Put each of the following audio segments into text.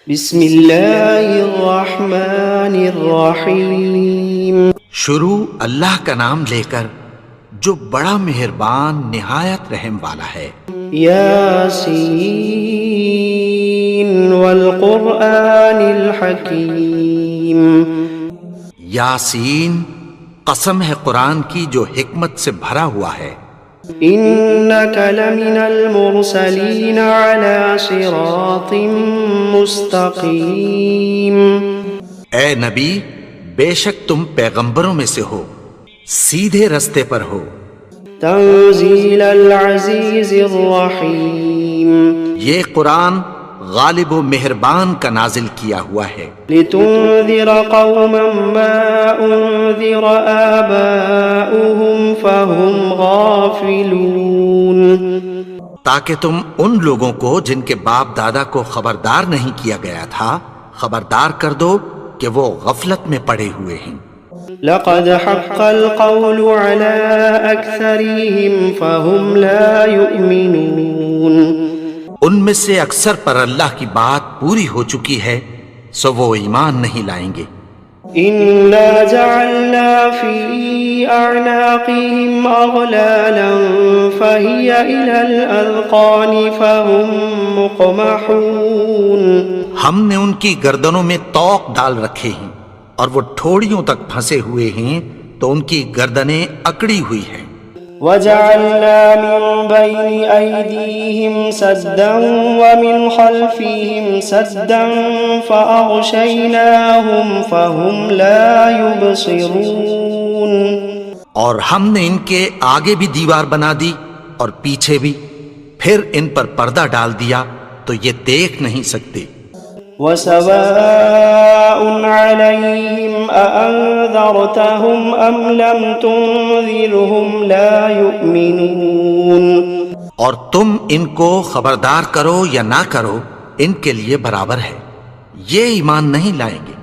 بسم اللہ الرحمن الرحیم۔ شروع اللہ کا نام لے کر جو بڑا مہربان نہایت رحم والا ہے۔ یاسین والقرآن الحکیم۔ یاسین، قسم ہے قرآن کی جو حکمت سے بھرا ہوا ہے۔ انک لمن المرسلین علی صراط مستقیم۔ اے نبی، بے شک تم پیغمبروں میں سے ہو، سیدھے رستے پر ہو۔ تنزیل العزیز الرحیم۔ یہ قرآن غالب و مہربان کا نازل کیا ہوا ہے۔ لتنذر قوما ما انذر آباؤهم فهم غافلون۔ تاکہ تم ان لوگوں کو جن کے باپ دادا کو خبردار نہیں کیا گیا تھا خبردار کر دو کہ وہ غفلت میں پڑے ہوئے ہیں۔ لقد حق القول على أكثرهم فهم لا يؤمنون۔ ان میں سے اکثر پر اللہ کی بات پوری ہو چکی ہے سو وہ ایمان نہیں لائیں گے۔ إنا جعلنا في أعناقهم أغلالا فهي إلى الأذقان فهم مقمحون۔ ہم نے ان کی گردنوں میں طوق ڈال رکھے ہیں اور وہ ٹھوڑیوں تک پھنسے ہوئے ہیں تو ان کی گردنیں اکڑی ہوئی ہیں۔ وجعلنا من بين أيديهم سدا ومن خلفهم سدا فأغشيناهم فهم لا يبصرون۔ اور ہم نے ان کے آگے بھی دیوار بنا دی اور پیچھے بھی، پھر ان پر پردہ ڈال دیا تو یہ دیکھ نہیں سکتے۔ وسواء عليهم أأنذرتهم أم لم تنذرهم لا يؤمنون۔ اور تم ان کو خبردار کرو یا نہ کرو ان کے لیے برابر ہے، یہ ایمان نہیں لائیں گے۔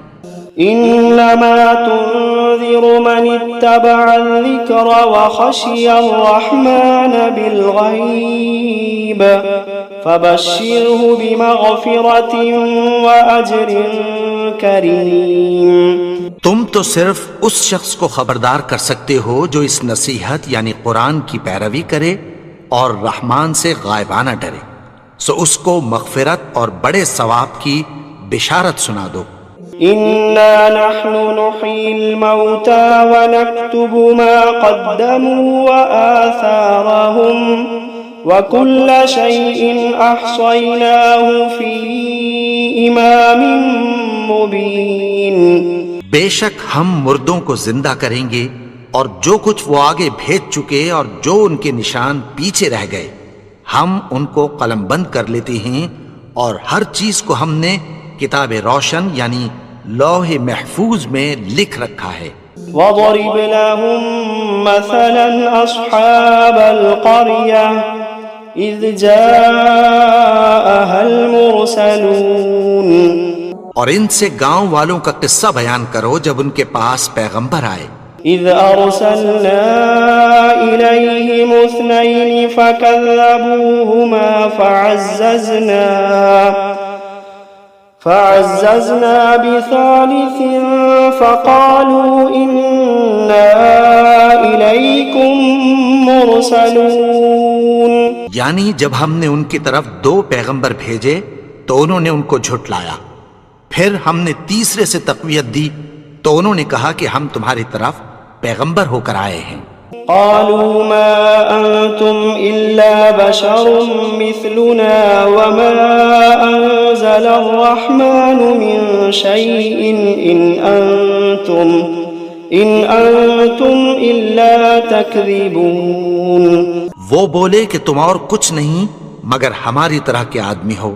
إنما تنذر من اتبع الذكر وخشي الرحمن بالغيب فبشره بمغفرة وأجر كريم۔ تم تو صرف اس شخص کو خبردار کر سکتے ہو جو اس نصیحت یعنی قرآن کی پیروی کرے اور رحمان سے غائبانہ ڈرے، سو اس کو مغفرت اور بڑے ثواب کی بشارت سنا دو۔ إنا نحن نحيي الموتى ونكتب ما قدموا وآثارهم وكل شيء أحصيناه في إمام مبين۔ بے شک ہم مردوں کو زندہ کریں گے اور جو کچھ وہ آگے بھیج چکے اور جو ان کے نشان پیچھے رہ گئے ہم ان کو قلم بند کر لیتے ہیں، اور ہر چیز کو ہم نے کتاب روشن یعنی لوح محفوظ میں لکھ رکھا ہے۔ وَضَرِبْ لَهُمْ مَثَلًا أَصْحَابَ الْقَرْيَةِ إِذْ جَاءَهَا الْمُرْسَلُونَ۔ اور ان سے گاؤں والوں کا قصہ بیان کرو جب ان کے پاس پیغمبر آئے۔ إِذْ أَرْسَلْنَا إِلَيْهِمُ اثْنَيْنِ فَكَذَّبُوهُمَا فعززنا بثالث فقالوا إنا إليكم مرسلون۔ یعنی جب ہم نے ان کی طرف دو پیغمبر بھیجے تو انہوں نے ان کو جھٹلایا، پھر ہم نے تیسرے سے تقویت دی تو انہوں نے کہا کہ ہم تمہاری طرف پیغمبر ہو کر آئے ہیں۔ قالوا ما أنتم إلا بشر مثلنا وما أنزل الرحمن من شيء إن أنتم إلا تكذبون۔ وہ بولے کہ تم اور کچھ نہیں مگر ہماری طرح کے آدمی ہو،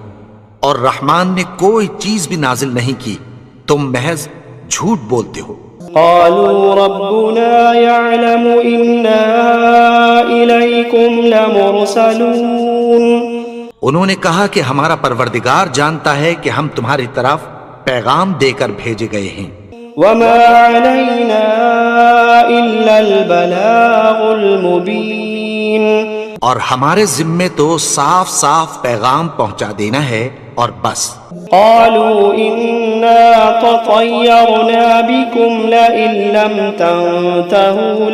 اور رحمان نے کوئی چیز بھی نازل نہیں کی، تم محض جھوٹ بولتے ہو۔ قالوا ربنا يعلم إنا إليكم لمرسلون۔ انہوں نے کہا کہ ہمارا پروردگار جانتا ہے کہ ہم تمہاری طرف پیغام دے کر بھیجے گئے ہیں۔ وما علينا إلا البلاغ المبين۔ اور ہمارے ذمے تو صاف صاف پیغام پہنچا دینا ہے اور بس۔ قالوا إنا تطيرنا بكم لئن لم تنتهوا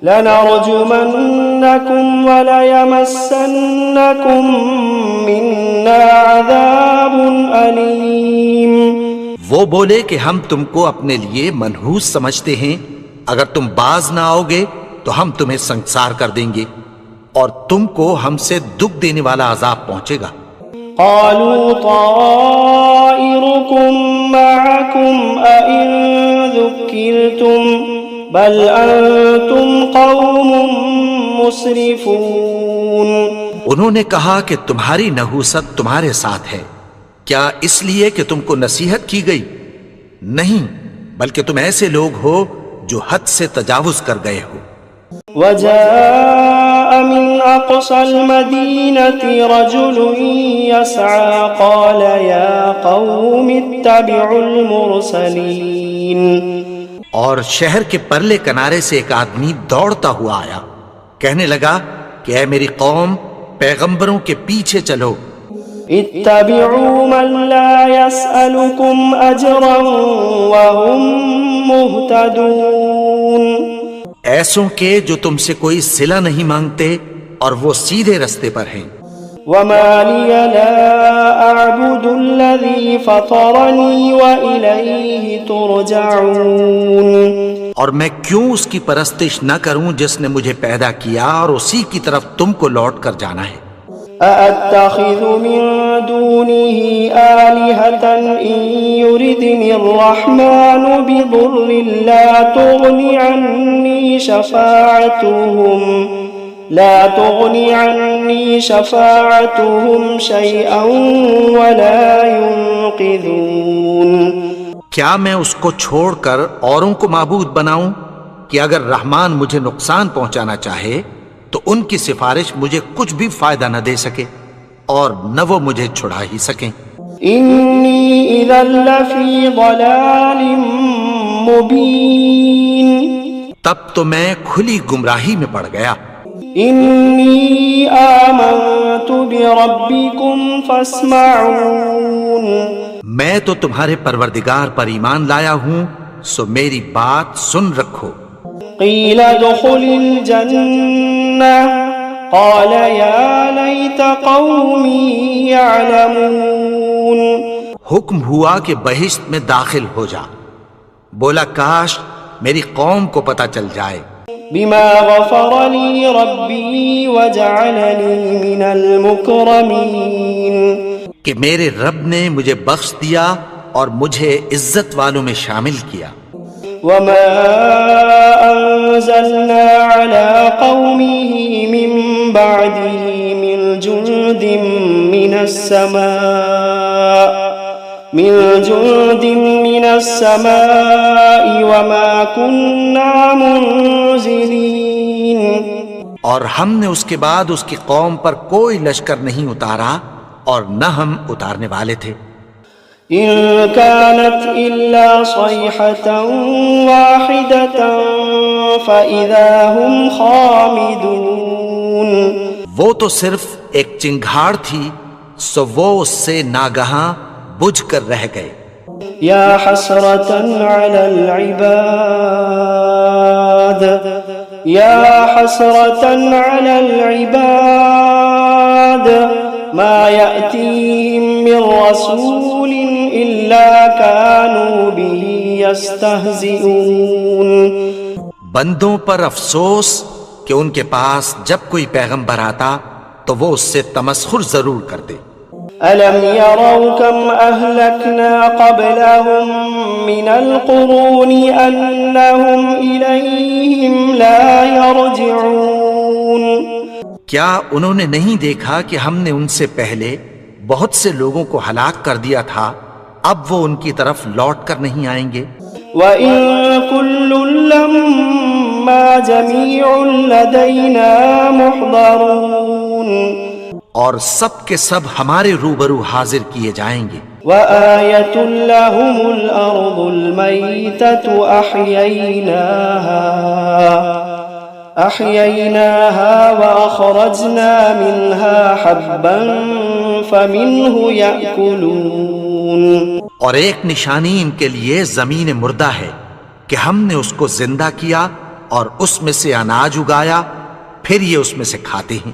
لنرجمنكم وليمسنكم منا عذاب أليم۔ وہ بولے کہ ہم تم کو اپنے لیے منحوس سمجھتے ہیں، اگر تم باز نہ آؤ گے تو ہم تمہیں سنگسار کر دیں گے اور تم کو ہم سے دکھ دینے والا عذاب پہنچے گا۔ قالوا طائركم معكم أئن ذكرتم بل أنتم قوم مسرفون۔ انہوں نے کہا کہ تمہاری نحوست تمہارے ساتھ ہے، کیا اس لیے کہ تم کو نصیحت کی گئی؟ نہیں، بلکہ تم ایسے لوگ ہو جو حد سے تجاوز کر گئے ہو۔ وجاء من أقصى المدينة رجل يسعى قال يا قوم اتبعوا المرسلين۔ اور شہر کے پرلے کنارے سے ایک آدمی دوڑتا ہوا آیا، کہنے لگا کہ اے میری قوم، پیغمبروں کے پیچھے چلو۔ اتبعوا من لا يسألكم أجرا وهم مهتدون۔ ایسوں کے جو تم سے کوئی صلہ نہیں مانگتے اور وہ سیدھے رستے پر ہیں۔ وما لي لا أعبد الذي فطرني وإليه ترجعون۔ اور میں کیوں اس کی پرستش نہ کروں جس نے مجھے پیدا کیا اور اسی کی طرف تم کو لوٹ کر جانا ہے۔ أأتخذ من دونه آلهة إن يردني الرحمن بضر لا تغني عني شفاعتهم شيئا ولا ينقذون۔ کیا میں اس کو چھوڑ کر اوروں کو معبود بناؤں کہ اگر رحمان مجھے نقصان پہنچانا چاہے تو ان کی سفارش مجھے کچھ بھی فائدہ نہ دے سکے اور نہ وہ مجھے چھڑا ہی سکیں۔ انی اذا لفی ضلال مبین۔ تب تو میں کھلی گمراہی میں پڑ گیا۔ انی آمنت بربکم فاسمعون۔ میں تو تمہارے پروردگار پر ایمان لایا ہوں، سو میری بات سن رکھو۔ قیل ادخل الجنہ قال یا لیت قومی یعلمون۔ حکم ہوا کہ بہشت میں داخل ہو جا، بولا کاش میری قوم کو پتہ چل جائے۔ بما غفر لی ربی وجعلنی من المکرمین۔ کہ میرے رب نے مجھے بخش دیا اور مجھے عزت والوں میں شامل کیا۔ وما انزلنا على قومه من بعده من جند من السماء وما كنا منزلين۔ اور ہم نے اس کے بعد اس کی قوم پر کوئی لشکر نہیں اتارا اور نہ ہم اتارنے والے تھے۔ إن كانت إلا صيحة واحدة فإذا هم خامدون۔ وہ تو صرف ایک چنگھاڑ تھی، سو وہ اس سے ناگہاں بجھ کر رہ گئے۔ یا حسرة على العباد یا حسرة على العباد ما يأتيهم من رسول إلا كانوا به يستهزئون۔ بندوں پر افسوس کہ ان کے پاس جب کوئی پیغمبر آتا تو وہ اس سے تمسخر ضرور کرتے۔ ألم يروا كم أهلكنا قبلهم من القرون أنهم إليهم لا يرجعون۔ کیا انہوں نے نہیں دیکھا کہ ہم نے ان سے پہلے بہت سے لوگوں کو ہلاک کر دیا تھا، اب وہ ان کی طرف لوٹ کر نہیں آئیں گے۔ وَإِن كُلٌّ لَمَّا جَمِيعٌ لَدَيْنَا مُحْضَرُونَ۔ اور سب کے سب ہمارے روبرو حاضر کیے جائیں گے۔ وَآيَةٌ لَهُمُ الْأَرْضُ الْمَيْتَةُ أَحْيَيْنَاهَا أحييناها وأخرجنا منها حبا فمنه يأكلون. اور ایک نشانی ان کے لیے زمین مردہ ہے کہ ہم نے اس کو زندہ کیا اور اس میں سے اناج اگایا، پھر یہ اس میں سے کھاتے ہیں.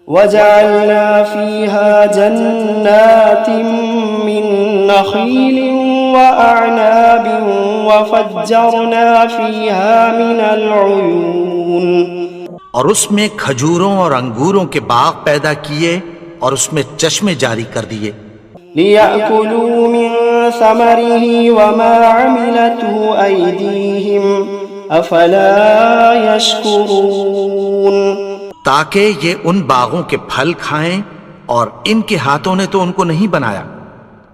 وجعلنا فيها جنات من نخيل وأعناب وفجرنا فيها من العيون. اور اس میں کھجوروں اور انگوروں کے باغ پیدا کیے اور اس میں چشمے جاری کر دیے. ليأكلوا من ثمره وما عملته أيديهم أفلا يشكرون. تاکہ یہ ان باغوں کے پھل کھائیں اور ان کے ہاتھوں نے تو ان کو نہیں بنایا،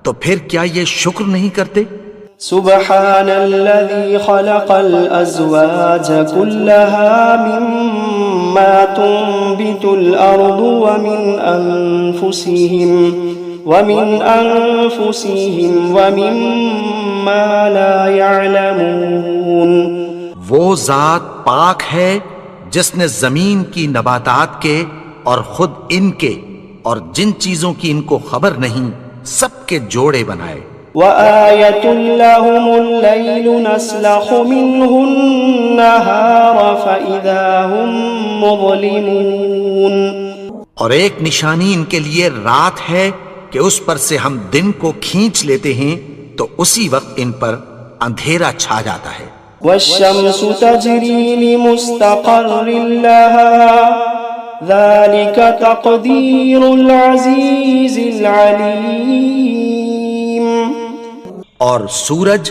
تو پھر کیا یہ شکر نہیں کرتے؟ سبحان الذي خلق الأزواج كلها مما تنبت الأرض ومن أنفسهم ومما لا يعلمون. وہ ذات پاک ہے جس نے زمین کی نباتات کے اور خود ان کے اور جن چیزوں کی ان کو خبر نہیں سب کے جوڑے بنائے. وآية لهم الليل نسلخ منه النهار فإذا هم مظلمون. اور ایک نشانی ان کے لیے رات ہے کہ اس پر سے ہم دن کو کھینچ لیتے ہیں تو اسی وقت ان پر اندھیرا چھا جاتا ہے. والشمس تجري لمستقر لها ذلك تقدير العزيز العليم. اور سورج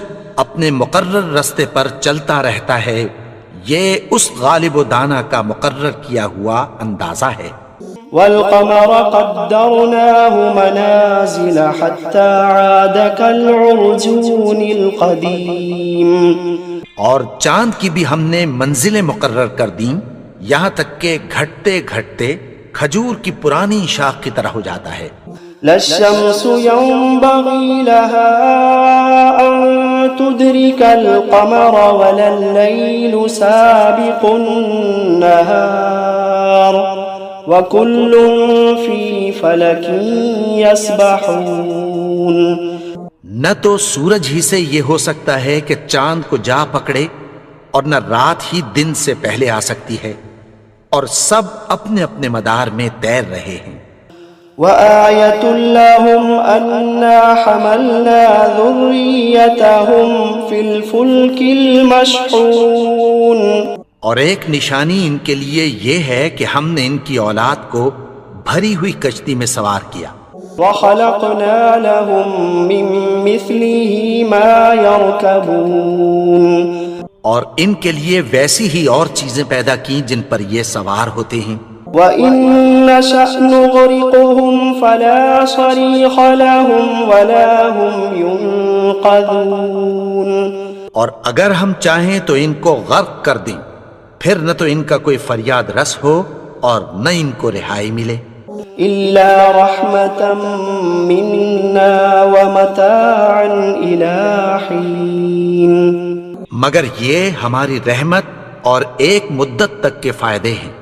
اپنے مقرر رستے پر چلتا رہتا ہے، یہ اس غالب و دانا کا مقرر کیا ہوا اندازہ ہے. والقمر قدرناه منازل حتى عاد كالعرجون القديم. اور چاند کی بھی ہم نے منزلیں مقرر کر دیں یہاں تک کہ گھٹتے گھٹتے کھجور کی پرانی شاخ کی طرح ہو جاتا ہے. لا الشمس ينبغي لها أن تدرك القمر ولا الليل سابق النهار وكل في فلك يسبحون. نہ تو سورج ہی سے یہ ہو سکتا ہے کہ چاند کو جا پکڑے اور نہ رات ہی دن سے پہلے آ سکتی ہے، اور سب اپنے اپنے مدار میں تیر رہے ہیں. وآية لهم أنا حملنا ذريتهم في الفلك المشحون. اور ایک نشانی ان کے لیے یہ ہے کہ ہم نے ان کی اولاد کو بھری ہوئی کشتی میں سوار کیا. وخلقنا لهم من مثله ما يركبون. اور ان کے لیے ویسی ہی اور چیزیں پیدا کی جن پر یہ سوار ہوتے ہیں. وَإِن نَّشَأْ نُغْرِقْهُمْ فَلَا صَرِيخَ لَهُمْ وَلَا هُمْ يُنقَذُونَ. اور اگر ہم چاہیں تو ان کو غرق کر دیں، پھر نہ تو ان کا کوئی فریاد رس ہو اور نہ ان کو رہائی ملے. إِلَّا رَحْمَةً مِّنَّا وَمَتَاعًا إِلَىٰ حِينٍ. مگر یہ ہماری رحمت اور ایک مدت تک کے فائدے ہیں.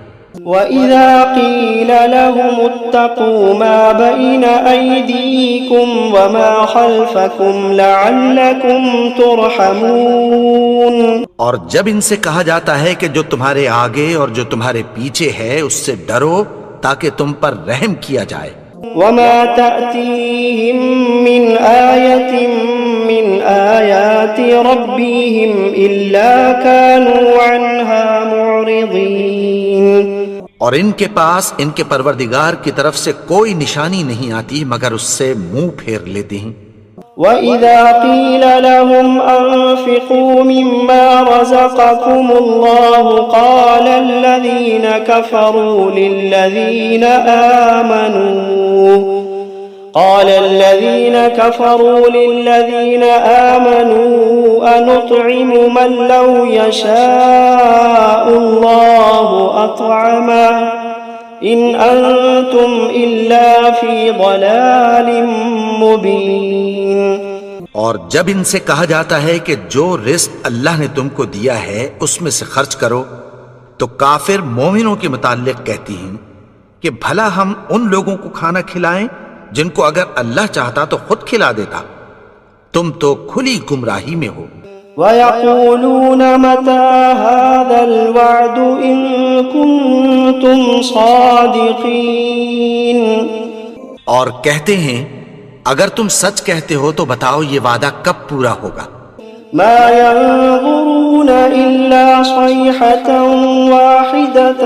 وَإِذَا قِيلَ لَهُمُ اتَّقُوا مَا بَيْنَ أَيْدِيكُمْ وَمَا خَلْفَكُمْ لَعَلَّكُمْ تُرْحَمُونَ. اور جب ان سے کہا جاتا ہے کہ جو تمہارے آگے اور جو تمہارے پیچھے ہے اس سے ڈرو تاکہ تم پر رحم کیا جائے. وَمَا تَأْتِيهِم مِّنْ آيَةٍ مِّنْ آيَاتِ رَبِّهِمْ إِلَّا كَانُوا عَنْهَا مُعْرِضِينَ. اور ان کے پاس ان کے پروردگار کی طرف سے کوئی نشانی نہیں آتی مگر اس سے منہ پھیر لیتے ہیں. وَإِذَا قِيلَ لَهُمْ أَنفِقُوا مِمَّا رَزَقَكُمُ اللَّهُ قَالَ الَّذِينَ كَفَرُوا لِلَّذِينَ آمَنُوا أَنُطْعِمُ مَن لَّوْ يَشَاءُ اللَّهُ أَطْعَمَهُ إِنْ أَنتُمْ إِلَّا فِي ضَلَالٍ مُّبِينٍ. اور جب ان سے کہا جاتا ہے کہ جو رزق اللہ نے تم کو دیا ہے اس میں سے خرچ کرو، تو کافر مومنوں کے متعلق کہتی ہیں کہ بھلا ہم ان لوگوں کو کھانا کھلائیں جن کو اگر اللہ چاہتا تو خود کھلا دیتا، تم تو کھلی گمراہی میں ہو۔ وَيَقُولُونَ مَتَى هَذَا الْوَعْدُ إِن كُنتُمْ صَادِقِينَ، اور کہتے ہیں اگر تم سچ کہتے ہو تو بتاؤ یہ وعدہ کب پورا ہوگا۔ مَا يَنظُرُونَ إِلَّا صَيْحَةً وَاحِدَةً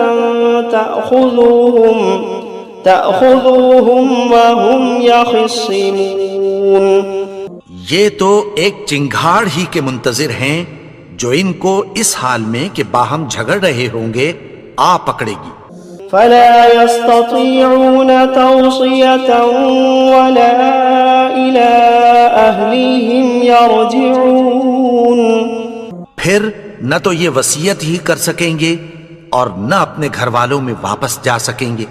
تَأْخُذُوهُمْ وَهُمْ يَخِصِّمُونَ، یہ تو ایک چنگھاڑ ہی کے منتظر ہیں جو ان کو اس حال میں کہ باہم جھگڑ رہے ہوں گے آ پکڑے گی۔ فَلَا يَسْتَطِيعُونَ تَوْصِيَةً وَلَا إِلَىٰ أَهْلِهِمْ يَرْجِعُونَ، پھر نہ تو یہ وصیت ہی کر سکیں گے اور نہ اپنے گھر والوں میں واپس جا سکیں گے۔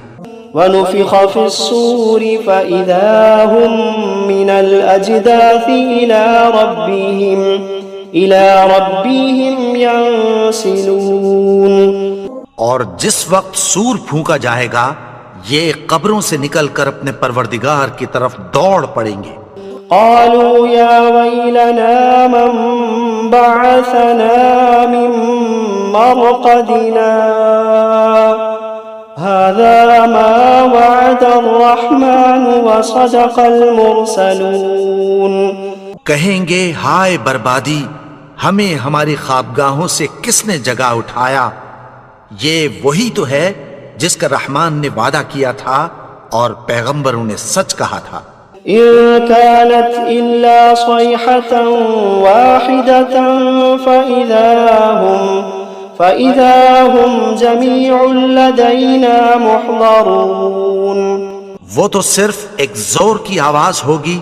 وَنُفِخَ فِي الصُّورِ فَإِذَا هُم مِّنَ الْأَجْدَاثِ إِلَىٰ رَبِّهِمْ يَنسِلُونَ، اور جس وقت سور پھونکا جائے گا یہ قبروں سے نکل کر اپنے پروردگار کی طرف دوڑ پڑیں گے۔ قالوا يا ويلنا من بعثنا من مرقدنا هذا ما وعد الرحمن وصدق المرسلون، کہیں گے ہائے بربادی، ہمیں ہماری خوابگاہوں سے کس نے جگا اٹھایا، یہ وہی تو ہے جس کا رحمان نے وعدہ کیا تھا اور پیغمبروں نے سچ کہا تھا۔ إن كانت إلا صيحة واحدة فإذا هم جميع لدينا محضرون، وہ تو صرف ایک زور کی آواز ہوگی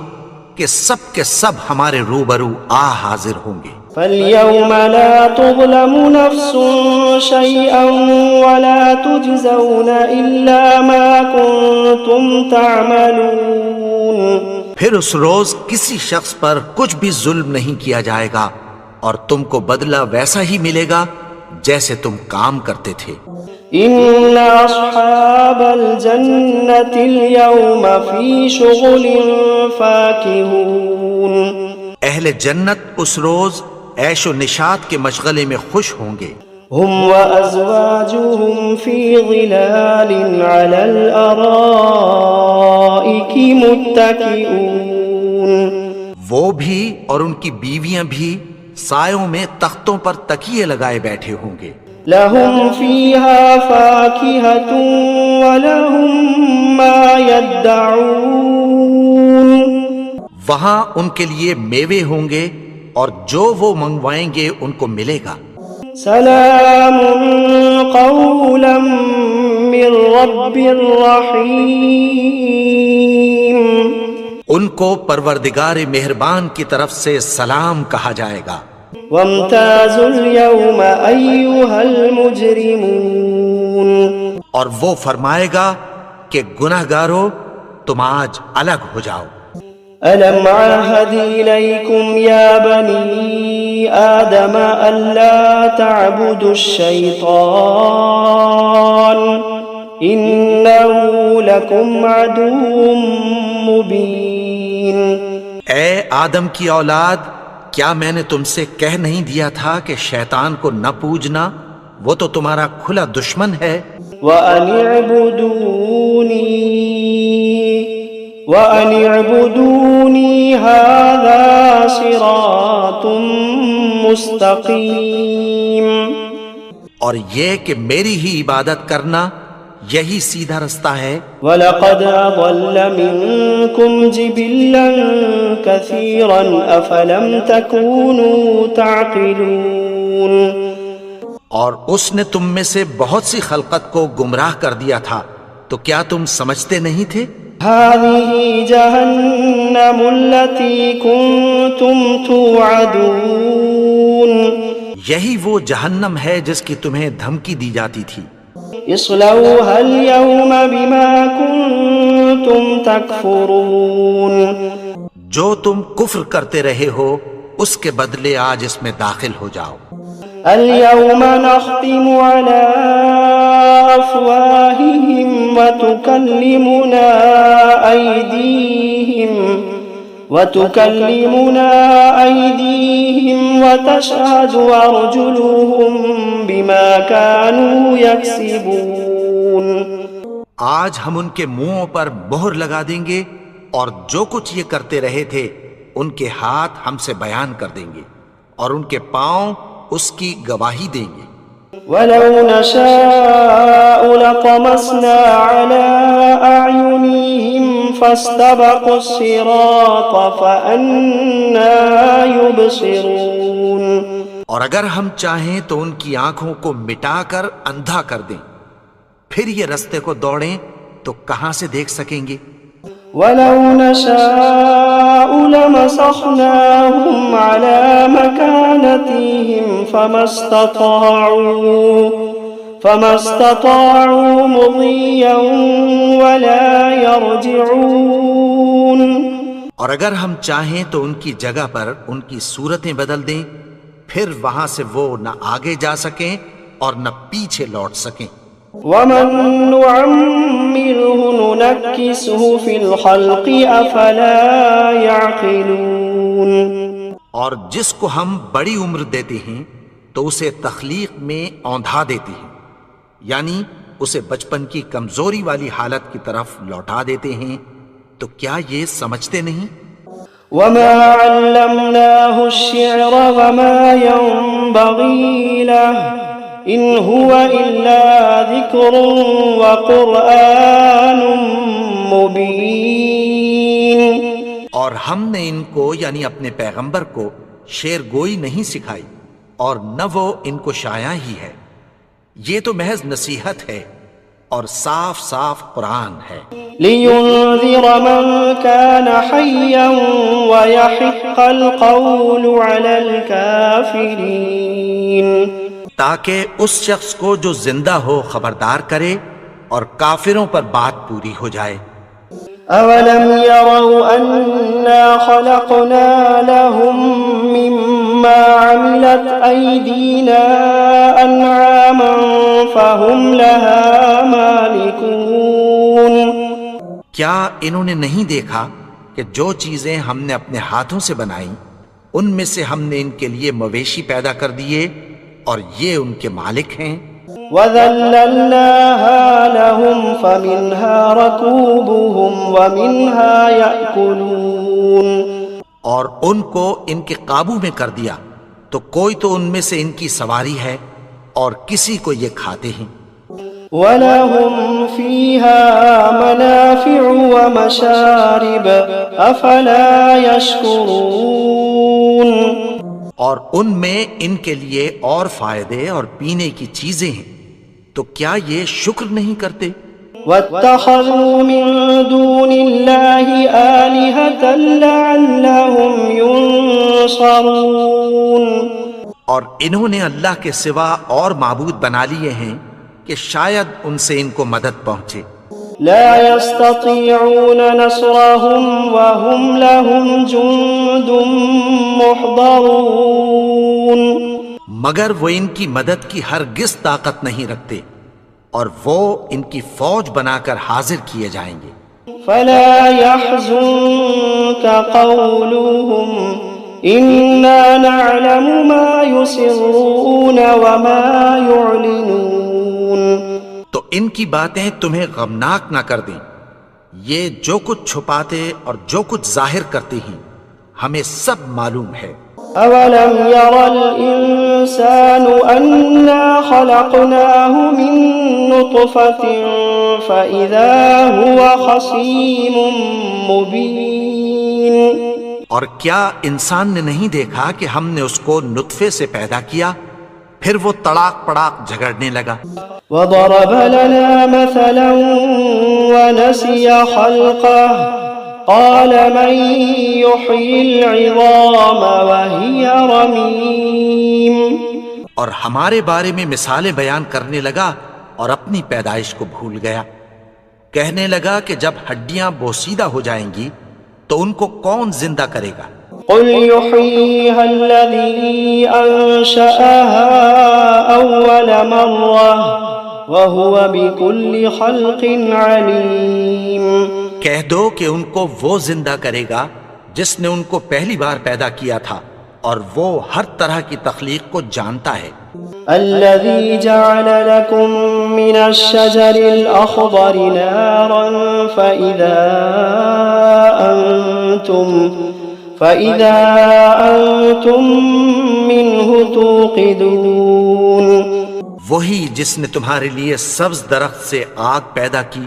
کہ سب کے سب ہمارے روبرو آ حاضر ہوں گے۔ فَالْيَوْمَ لَا تُظْلَمُ نَفْسٌ شَيْئًا وَلَا تُجْزَوْنَ إِلَّا مَا كُنتُمْ تَعْمَلُونَ، پھر اس روز کسی شخص پر کچھ بھی ظلم نہیں کیا جائے گا اور تم کو بدلہ ویسا ہی ملے گا جیسے تم کام کرتے تھے۔ إِنَّ أَصْحَابَ الْجَنَّةِ الْيَوْمَ فِي شُغُلٍ فَاكِهُونَ، اہل جنت اس روز عیش و نشاط کے مشغلے میں خوش ہوں گے۔ هم وأزواجهم في ظلال على الأرائك متكئون، وہ بھی اور ان کی بیویاں بھی سایوں میں تختوں پر تکیے لگائے بیٹھے ہوں گے۔ لهم فيها فاكهة ولهم ما يدعون، وہاں ان کے لیے میوے ہوں گے اور جو وہ منگوائیں گے ان کو ملے گا۔ سلام قولا من رب رحیم، ان کو پروردگار مہربان کی طرف سے سلام کہا جائے گا۔ وامتازوا اليوم أيها المجرمون، اور وہ فرمائے گا کہ گناہگارو تم آج الگ ہو جاؤ۔ ألم عاهد إليكم يا بني آدم ألا تعبدوا الشيطان إنه لكم عدو مبين، اے آدم کی اولاد، کیا میں نے تم سے کہہ نہیں دیا تھا کہ شیطان کو نہ پوجنا، وہ تو تمہارا کھلا دشمن ہے۔ وَأَنِ اعْبُدُونِي هَذَا صِرَاطٌ مُسْتَقِيم، اور یہ کہ میری ہی عبادت کرنا یہی سیدھا رستہ ہے۔ وَلَقَدْ أَضَلَّ مِنكُمْ جِبِلًّا كَثِيرًا أَفَلَمْ تَكُونُوا تَعْقِلُونَ، اور اس نے تم میں سے بہت سی خلقت کو گمراہ کر دیا تھا، تو کیا تم سمجھتے نہیں تھے؟ هَذِهِ جَهَنَّمُ الَّتِي كُنتُمْ تُوعَدُونَ، یہی وہ جہنم ہے جس کی تمہیں دھمکی دی جاتی تھی۔ اصلوها اليوم بما كنتم تكفرون، جو تم کفر کرتے رہے ہو اس کے بدلے آج اس میں داخل ہو جاؤ۔ اليوم نختم على أفواههم وتكلمنا أيديهم وتشهد أرجلهم بما كانوا يكسبون. آج ہم ان کے منہوں پر مہر لگا دیں گے اور جو کچھ یہ کرتے رہے تھے ان کے ہاتھ ہم سے بیان کر دیں گے اور ان کے پاؤں اس کی گواہی دیں گے. وَلَوْ نَشَاءُ لَطَمَسْنَا عَلَىٰ أَعْيُنِهِمْ فَاسْتَبَقُوا الصِّرَاطَ فَأَنَّىٰ يُبْصِرُونَ. اور اگر ہم چاہیں تو ان کی آنکھوں کو مٹا کر اندھا کر دیں، پھر یہ رستے کو دوڑیں تو کہاں سے دیکھ سکیں گے؟ وَلَوْ نَشَاءُ لَمَسَخْنَاهُمْ عَلَىٰ مَكَانَتِهِمْ فَمَا اسْتَطَاعُوا مُضِيًّا وَلَا يَرْجِعُونَ. اور اگر ہم چاہیں تو ان کی جگہ پر ان کی صورتیں بدل دیں، پھر وہاں سے وہ نہ آگے جا سکیں اور نہ پیچھے لوٹ سکیں. وَمَن نُّعَمِّرْهُ نُنَكِّسْهُ فِي الْخَلْقِ أَفَلَا يَعْقِلُونَ. اور جس کو ہم بڑی عمر دیتے ہیں تو اسے تخلیق میں اوندھا دیتے ہیں، یعنی اسے بچپن کی کمزوری والی حالت کی طرف لوٹا دیتے ہیں، تو کیا یہ سمجھتے نہیں؟ وَمَا عَلَّمْنَاهُ الشِّعْرَ وَمَا يَنبَغِي لَهُ إِنْ هُوَ إِلَّا ذِكْرٌ وَقُرْآنٌ مُبِينٌ. اور ہم نے ان کو یعنی اپنے پیغمبر کو شعر گوئی نہیں سکھائی اور نہ وہ ان کو شایع ہی ہے، یہ تو محض نصیحت ہے اور صاف صاف قرآن ہے. لِيُنذِرَ مَن كَانَ حَيًّا وَيَحِقَّ الْقَوْلُ عَلَى الْكَافِرِينَ. تاکہ اس شخص کو جو زندہ ہو خبردار کرے اور کافروں پر بات پوری ہو جائے. أَوَلَمْ يَرَوْا أَنَّا خَلَقْنَا لَهُم مِّمَّا عَمِلَتْ أَيْدِينَا أَنْعَامًا فَهُمْ لَهَا مَالِكُونَ. کیا انہوں نے نہیں دیکھا کہ جو چیزیں ہم نے اپنے ہاتھوں سے بنائیں ان میں سے ہم نے ان کے لیے مویشی پیدا کر دیے اور یہ ان کے مالک ہیں. وَذَلَّلْنَاهَا لَهُمْ فَمِنْهَا رَكُوبُهُمْ وَمِنْهَا يَأْكُلُونَ. اور ان کو ان کے قابو میں کر دیا تو کوئی تو ان میں سے ان کی سواری ہے اور کسی کو یہ کھاتے ہیں. وَلَهُمْ فِيهَا مَنَافِعُ وَمَشَارِبُ أَفَلَا يَشْكُرُونَ. اور ان میں ان کے لیے اور فائدے اور پینے کی چیزیں ہیں، تو کیا یہ شکر نہیں کرتے؟ وَاتَّخَذُوا مِن دُونِ اللَّهِ آلِهَةً لَعَلَّهُمْ يُنصَرُونَ. اور انہوں نے اللہ کے سوا اور معبود بنا لیے ہیں کہ شاید ان سے ان کو مدد پہنچے. لا يستطيعون نصرهم وهم لهم جند محضرون. مگر وہ ان کی مدد کی ہرگز طاقت نہیں رکھتے اور وہ ان کی فوج بنا کر حاضر کیے جائیں گے. فلا يحزنك قولهم إنا نعلم ما يسرون وما يعلنون. تو ان کی باتیں تمہیں غمناک نہ کر دیں، یہ جو کچھ چھپاتے اور جو کچھ ظاہر کرتے ہیں ہمیں سب معلوم ہے. أولم ير الإنسان أنا خلقناه من نطفة فإذا هو خصيم مبين. اور کیا انسان نے نہیں دیکھا کہ ہم نے اس کو نطفے سے پیدا کیا پھر وہ تڑاک پڑاک جھگڑنے لگا. وضرب لنا مثلا ونسي خلقه قال من يحيي العظام وهي رميم. اور ہمارے بارے میں مثالیں بیان کرنے لگا اور اپنی پیدائش کو بھول گیا. کہنے لگا کہ جب ہڈیاں بوسیدہ ہو جائیں گی تو ان کو کون زندہ کرے گا؟ قل يحييها الذي أنشأها أول مرة وهو بكل خلق عليم۔ کہہ دو کہ ان کو وہ زندہ کرے گا جس نے ان کو پہلی بار پیدا کیا تھا، اور وہ ہر طرح کی تخلیق کو جانتا ہے۔ الذي جعل لكم من الشجر الأخضر نارا فإذا أنتم منه توقدون۔ وہی جس نے تمہارے لیے سبز درخت سے آگ پیدا کی،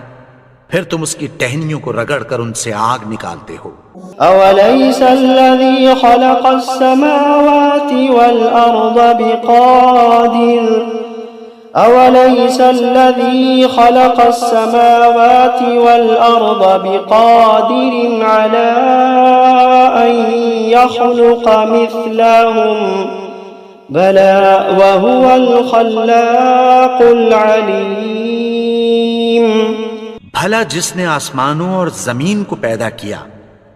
پھر تم اس کی ٹہنیوں کو رگڑ کر ان سے آگ نکالتے ہو۔ أوليس الذي خلق السماوات والأرض بقادر على أن يخلق مثلهم بلى وهو الخلاق العليم۔ بھلا جس نے آسمانوں اور زمین کو پیدا کیا،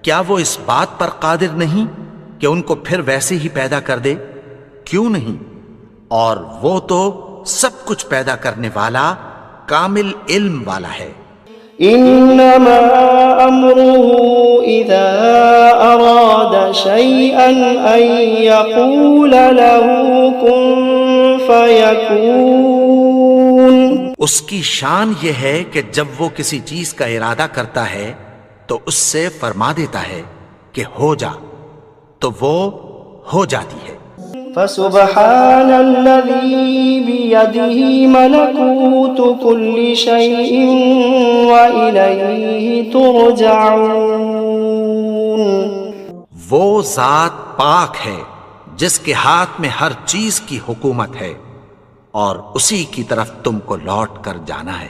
کیا وہ اس بات پر قادر نہیں کہ ان کو پھر ویسے ہی پیدا کر دے؟ کیوں نہیں؟ اور وہ تو سب کچھ پیدا کرنے والا، کامل علم والا ہے۔ انما امره اذا اراد شيئا ان يقول له كن فيكون۔ اس کی شان یہ ہے کہ جب وہ کسی چیز کا ارادہ کرتا ہے تو اس سے فرما دیتا ہے کہ ہو جا، تو وہ ہو جاتی ہے۔ فسبحان الذي بيده ملكوت كل شيء وإليه ترجعون۔ وہ ذات پاک ہے جس کے ہاتھ میں ہر چیز کی حکومت ہے، اور اسی کی طرف تم کو لوٹ کر جانا ہے۔